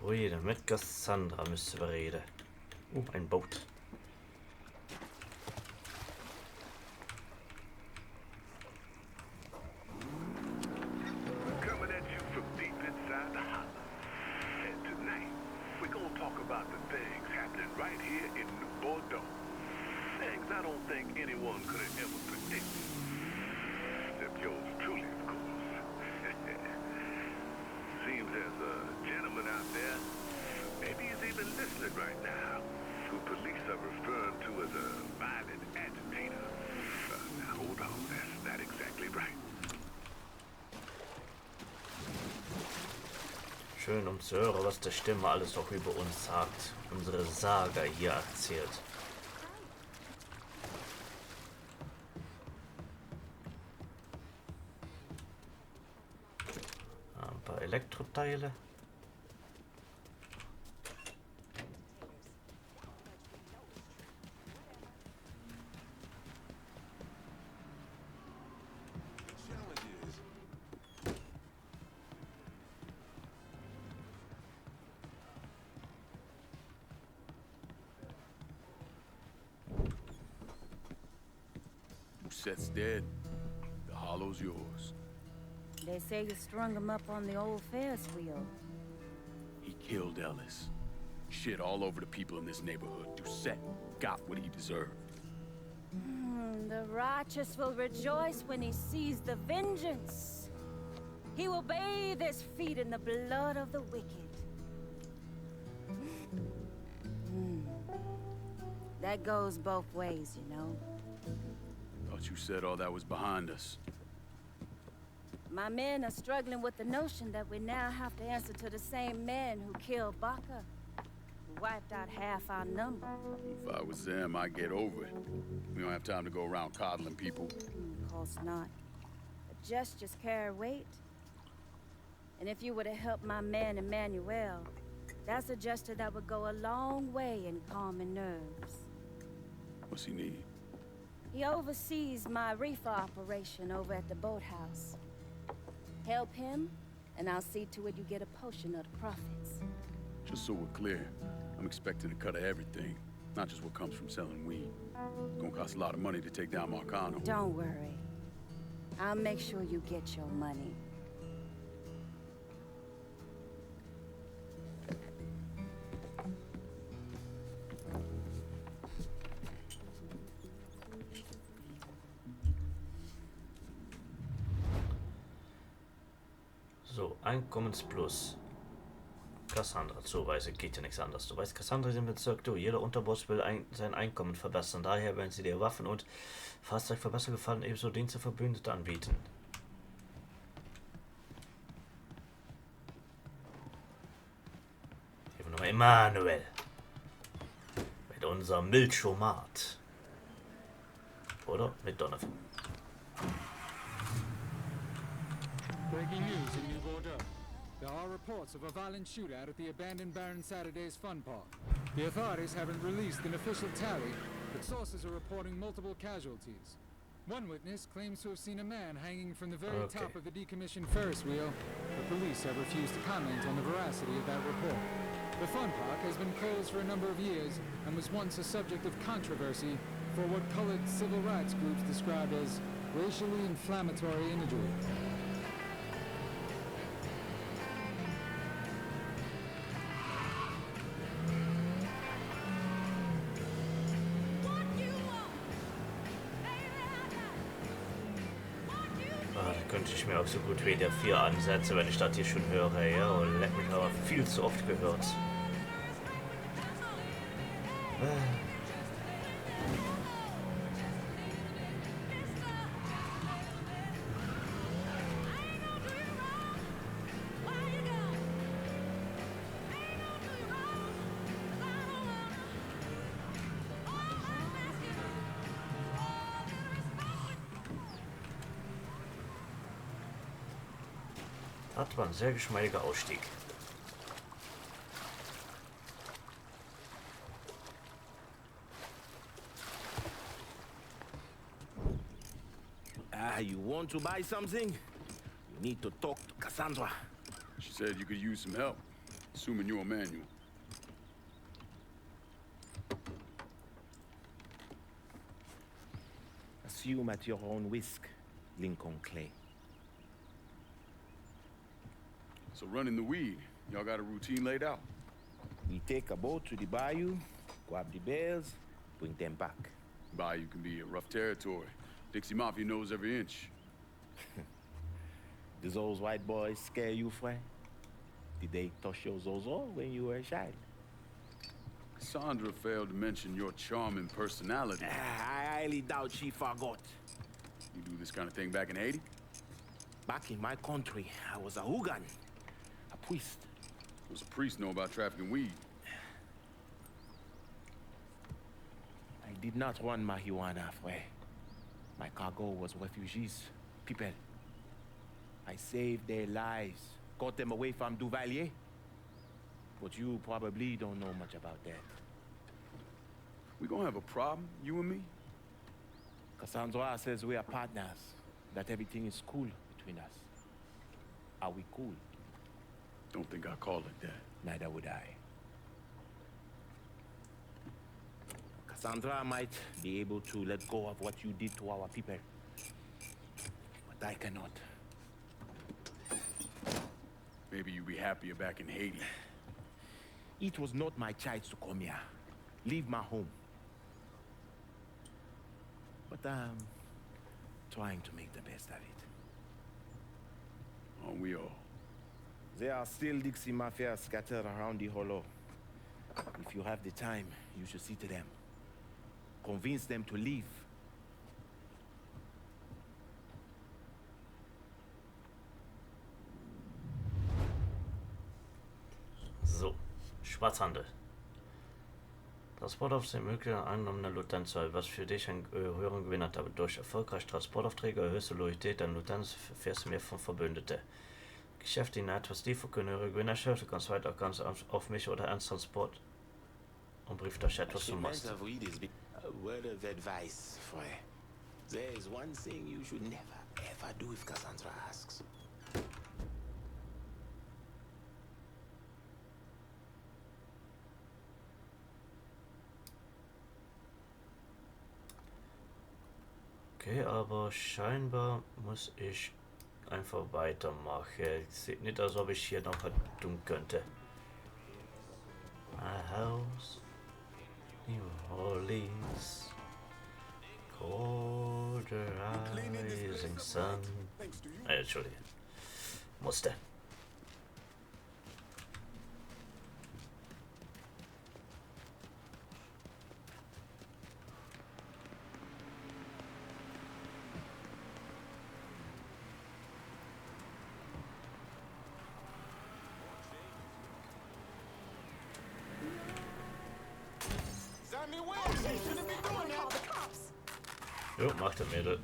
Ui, mit Cassandra müssen wir reden. Ein Boot. Coming at you from deep inside the holler. And tonight, we're gonna talk about the things happening right here in New Bordeaux. Things I don't think anyone could have ever predicted. Except yours truly, of course. Seems there's a gentleman out there, maybe he's even listening right now, who police are referring to as a violent agitator. Now hold on, that's not exactly right. Schön, um zu hören, was der Stimme alles auch über uns sagt. Unsere Saga hier erzählt. Ein paar Elektroteile. Seth's dead. The hollow's yours. They say you strung him up on the old Ferris wheel. He killed Ellis. Shit all over the people in this neighborhood. Doucette got what he deserved. The righteous will rejoice when he sees the vengeance. He will bathe his feet in the blood of the wicked. That goes both ways, you know. Thought you said all that was behind us. My men are struggling with the notion that we now have to answer to the same men who killed Baca, who wiped out half our number. If I was them, I'd get over it. We don't have time to go around coddling people. Of course not. But gestures carry weight. And if you were to help my man Emmanuel, that's a gesture that would go a long way in calming nerves. What's he need? He oversees my reefer operation over at the boathouse. Help him, and I'll see to it you get a portion of the profits. Just so we're clear, I'm expecting a cut of everything, not just what comes from selling weed. It's gonna cost a lot of money to take down Marcano. Don't worry. I'll make sure you get your money. So, Einkommensplus. Cassandra zuweisen, geht ja nichts anderes. Du weißt, Cassandra ist im Bezirk, du. Jeder Unterboss will sein Einkommen verbessern. Daher werden sie dir Waffen und Fahrzeugverbesserung gefallen, ebenso Dienste Verbündete anbieten. Hier haben wir nochmal Emanuel. Mit unserem Milchomat. Oder mit Donovan. Breaking news in New Bordeaux. There are reports of a violent shootout at the abandoned Baron Saturday's fun park. The authorities haven't released an official tally, but sources are reporting multiple casualties. One witness claims to have seen a man hanging from the very top of the decommissioned Ferris wheel, but police have refused to comment on the veracity of that report. The fun park has been closed for a number of years and was once a subject of controversy for what colored civil rights groups described as racially inflammatory imagery. Könnte ich mir auch so gut wie der 4 ansetzen, wenn ich das hier schon höre. Ja, und leck mich aber viel zu oft gehört. Das war ein sehr geschmeidiger Ausstieg. You want to buy something? You need to talk to Cassandra. She said you could use some help. Assuming you're a manual. Assume at your own risk, Lincoln Clay. So running the weed, y'all got a routine laid out? We take a boat to the bayou, grab the bears, bring them back. Bayou can be a rough territory. Dixie Mafia knows every inch. Do those white boys scare you, friend? Did they touch your zozo when you were a child? Cassandra failed to mention your charming personality. I highly doubt she forgot. You do this kind of thing back in Haiti? Back in my country, I was a hooligan, a priest. Does a priest know about trafficking weed? I did not run marijuana, friend. My cargo was refugees, people. I saved their lives, got them away from Duvalier. But you probably don't know much about that. We gonna have a problem, you and me? Cassandra says we are partners, that everything is cool between us. Are we cool? Don't think I call it that. Neither would I. Cassandra might be able to let go of what you did to our people. But I cannot. Maybe you'd be happier back in Haiti. It was not my choice to come here. Leave my home. But I'm trying to make the best of it. Aren't we all? There are still Dixie Mafia scattered around the hollow. If you have the time, you should see to them. Convince them to leave. So, Schwarzhandel. Transportaufsicht mögliche angenommene Lutenzzahl, was für dich einen höheren Gewinn hat, aber durch erfolgreiche Transportaufträge erhöhst du Loyalität an Lutenz, fährst du mehr von Verbündete. Geschäfte in etwas tiefer können höhere Gewinne erschöpfen, du kannst weiter ganz auf mich oder ans Transport und brieft euch etwas zu machst. A word of advice, friend. There is one thing you should never, ever do if Cassandra asks. Okay, aber scheinbar muss ich einfach weitermachen. Sieht nicht, als ob ich hier noch was tun könnte. My house, New Orleans, colder rising sun. Entschuldige. Musste. Jo, macht der Mädel.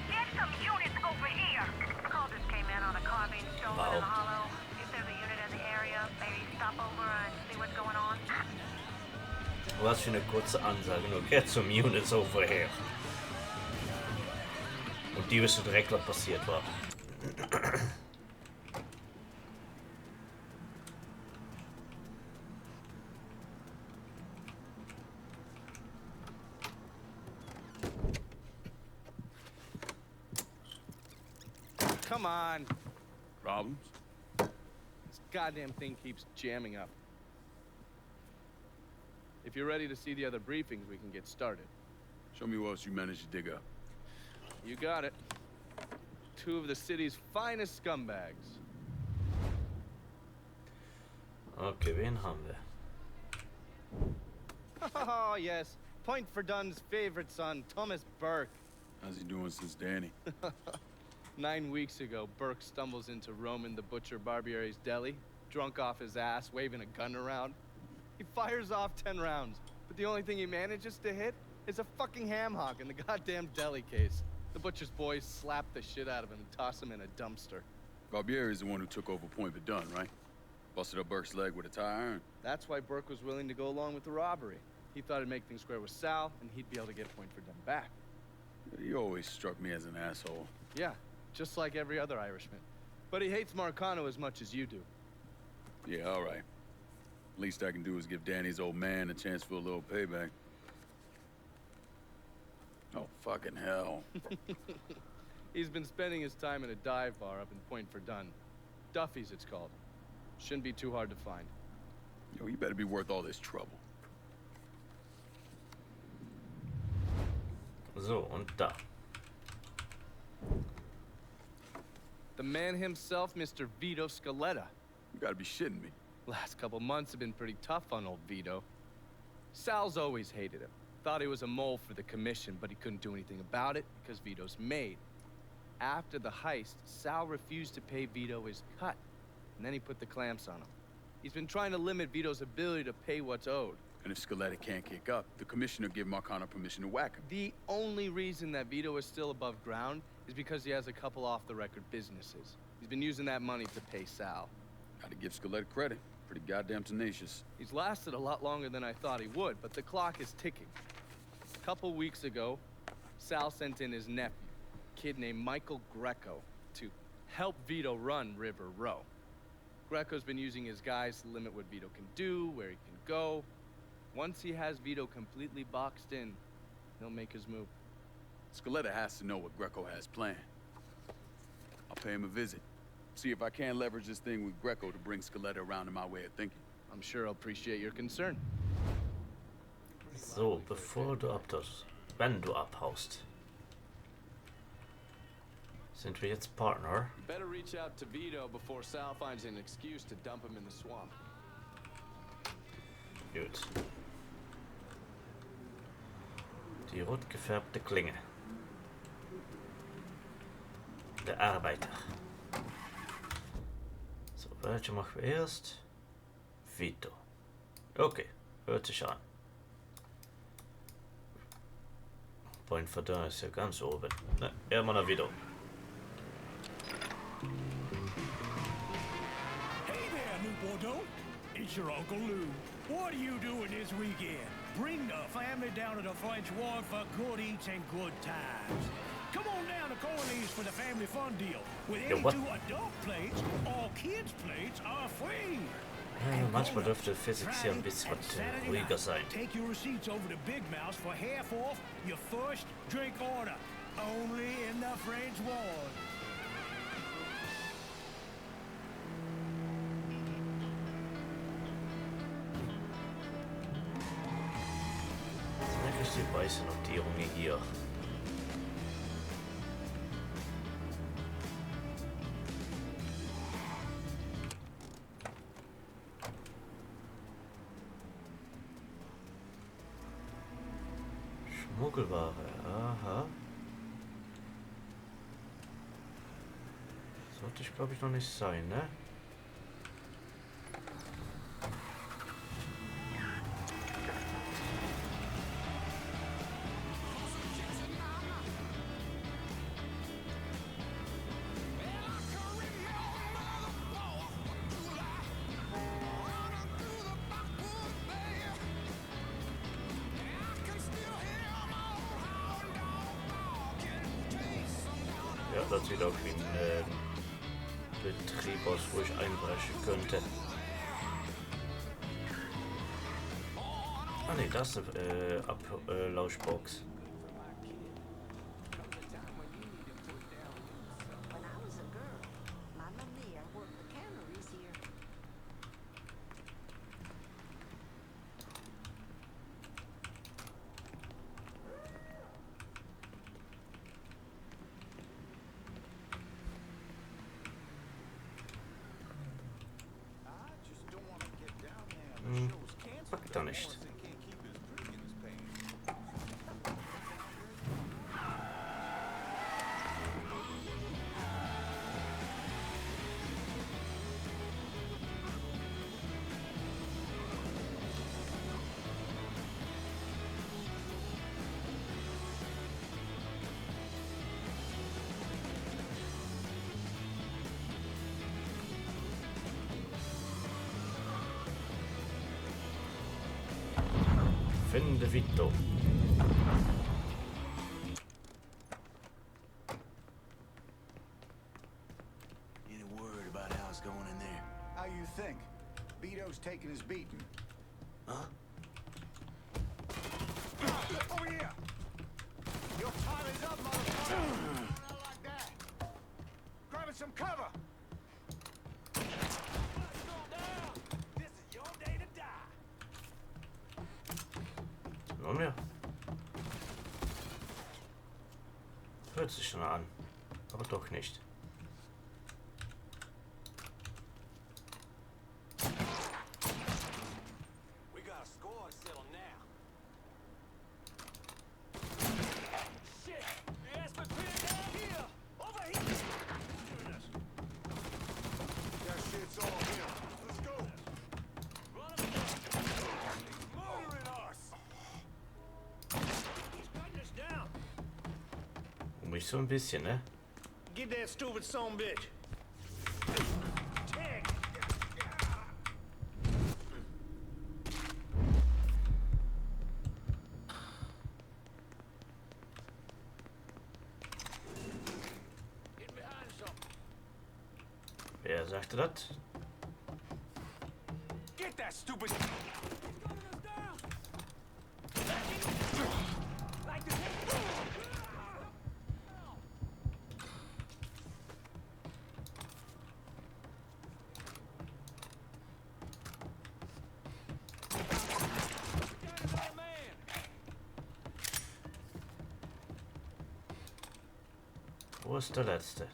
Get some units over here. Call just came in on a car being stolen in the hollow. If there's a unit in the area, maybe stop over and see what's going on. Was für eine kurze Ansage, nur get some units over here. Und die wissen direkt, was passiert war. Come on. Problems? This goddamn thing keeps jamming up. If you're ready to see the other briefings, we can get started. Show me what else you managed to dig up. You got it. Two of the city's finest scumbags. Okay, wen haben wir? Oh, yes. Point for Dunn's favorite son, Thomas Burke. How's he doing since Danny? 9 weeks ago, Burke stumbles into Roman the Butcher Barbiere's deli, drunk off his ass, waving a gun around. He fires off 10 rounds, but the only thing he manages to hit is a fucking ham hock in the goddamn deli case. The butcher's boys slap the shit out of him and toss him in a dumpster. Barbieri is the one who took over Point Verdun, right? Busted up Burke's leg with a tire iron. That's why Burke was willing to go along with the robbery. He thought it'd make things square with Sal, and he'd be able to get Point Verdun back. He always struck me as an asshole. Yeah, just like every other Irishman. But he hates Marcano as much as you do. Yeah, all right. Least I can do is give Danny's old man a chance for a little payback. Oh, fucking hell. He's been spending his time in a dive bar up in Point Verdun. Duffy's, it's called. Shouldn't be too hard to find. Yo, you better be worth all this trouble. So, und da. The man himself, Mr. Vito Scalleta. You gotta be shitting me. Last couple months have been pretty tough on old Vito. Sal's always hated him. Thought he was a mole for the commission, but he couldn't do anything about it because Vito's made. After the heist, Sal refused to pay Vito his cut, and then he put the clamps on him. He's been trying to limit Vito's ability to pay what's owed. And if Scalleta can't kick up, the commissioner give Marcano permission to whack him. The only reason that Vito is still above ground is because he has a couple off-the-record businesses. He's been using that money to pay Sal. Gotta give Scalleta credit. Pretty goddamn tenacious. He's lasted a lot longer than I thought he would, but the clock is ticking. A couple weeks ago, Sal sent in his nephew, a kid named Michael Greco, to help Vito run River Row. Greco's been using his guys to limit what Vito can do, where he can go. Once he has Vito completely boxed in, he'll make his move. Scalleta has to know what Greco has planned. I'll pay him a visit. See if I can leverage this thing with Greco to bring Scalleta around to my way of thinking. I'm sure he'll appreciate your concern. So, bevor du abtauchst, wenn du abhaust, sind wir jetzt Partner. Better reach out to Vito before Sal finds an excuse to dump him in the swamp. Gut. Die rot gefärbte Klinge. Der Arbeiter. So, welche machen wir erst? Vito. Okay, hört sich an. Point Verdun ist ja ganz oben. Ne, immer Vito. Hey there, New Bordeaux. It's your Uncle Lou. What are you doing this weekend? Bring the family down to the French Ward for good eats and good times. Come on down to Corley's for the family fun deal. With any two adult plates, all kids' plates are free. Manchmal dürfte Physik hier ein bisschen ruhiger sein. Take your receipts over to Big Mouse for half off your first drink order. Only in the French Ward. Die weiße Notierungen hier. Schmuggelware, aha. Sollte ich glaube ich noch nicht sein, ne? Ja, das sieht auch wie ein Betrieb aus, wo ich einbrechen könnte. Ah ne, das ist eine Ablauschbox. Packt er nicht. Finde Vito. you think? Vito's taking his beating. Huh? Over here! Your time is up, motherfucker! Not like that! Grabbing some cover! Let's go down! This is your day to die! Nun ja. Hört sich schon an. Aber doch nicht. We got a score to settle now. Shit! The Aspyr down here! Over here! That shit's all here. Let's go! Murdering us! He's cutting us down! Mich so ein bisschen, ne? Get that stupid son bitch. Tag. Get behind something. Wer sagte das? Get that stupid... Wo ist der Letzte?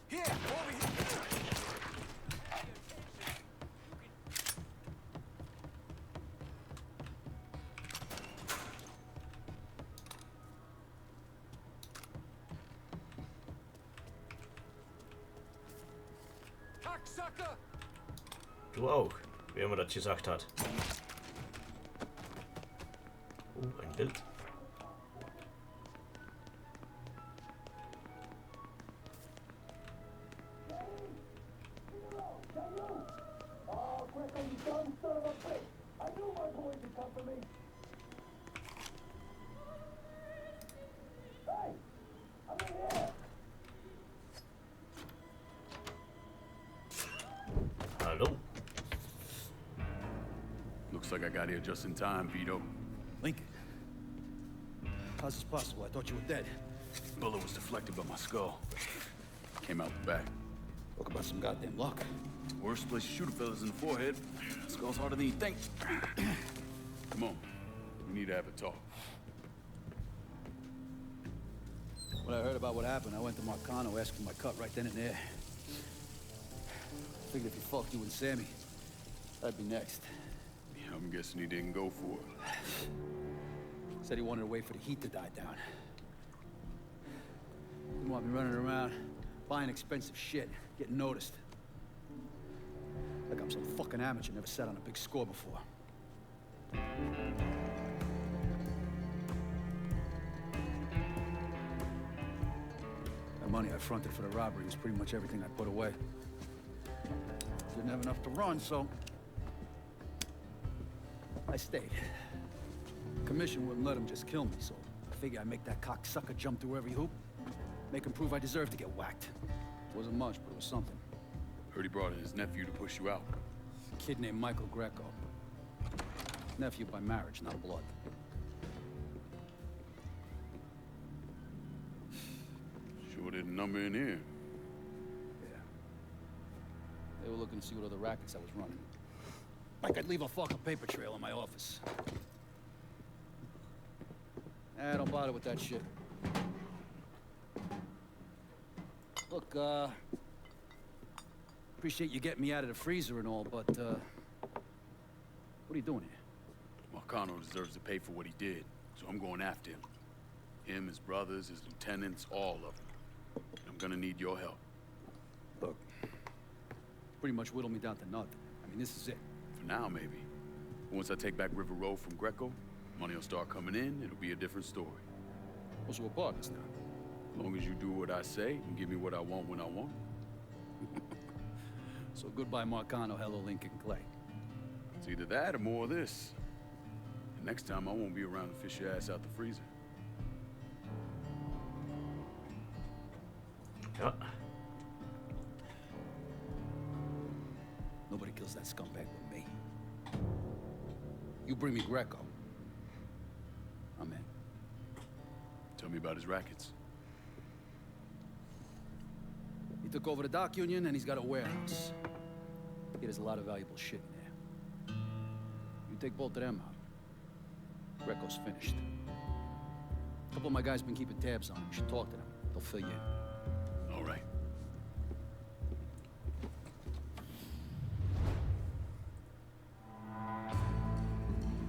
Here, over here! Cocksucker! Du auch, wie immer das gesagt hat. Ein Bild. Hallo. Looks like I got here just in time, Vito. Lincoln. How's this possible? I thought you were dead. Bullet was deflected by my skull. Came out the back. Talk about some goddamn luck. Worst place to shoot a fella's in the forehead. Skull's harder than you think. Come on. We need to have a talk. When I heard about what happened, I went to Marcano asking my cut right then and there. Figured if he fucked you and Sammy, I'd be next. Yeah, I'm guessing he didn't go for it. Said he wanted to wait for the heat to die down. Didn't want me running around, buying expensive shit, getting noticed. Like I'm some fucking amateur, never sat on a big score before. The money I fronted for the robbery was pretty much everything I put away. Didn't have enough to run, so I stayed. Commission wouldn't let him just kill me, so I figured I'd make that cocksucker jump through every hoop. Make him prove I deserve to get whacked. Wasn't much, but it was something. Heard he brought in his nephew to push you out. A kid named Michael Greco. Nephew by marriage, not blood. Sure didn't number in here. Yeah. They were looking to see what other rackets I was running. Like I'd leave a fucking paper trail in my office. Don't bother with that shit. Look, appreciate you getting me out of the freezer and all, but, what are you doing here? Marcano deserves to pay for what he did, so I'm going after him. Him, his brothers, his lieutenants, all of them. I'm gonna need your help. Look, pretty much whittled me down to nothing. I mean, this is it. For now, maybe. Once I take back River Road from Greco, money will start coming in, it'll be a different story. Well, so we're partners now. As long as you do what I say and give me what I want when I want. So goodbye, Marcano, hello, Lincoln Clay. It's either that or more of this. And next time, I won't be around to fish your ass out the freezer. Ja. Nobody kills that scumbag with me. You bring me Greco. I'm in. Tell me about his rackets. He took over the dock union and he's got a warehouse. He has a lot of valuable shit in there. You take both of them out. Greco's finished. A couple of my guys been keeping tabs on him. You should talk to them. They'll fill you in. All right.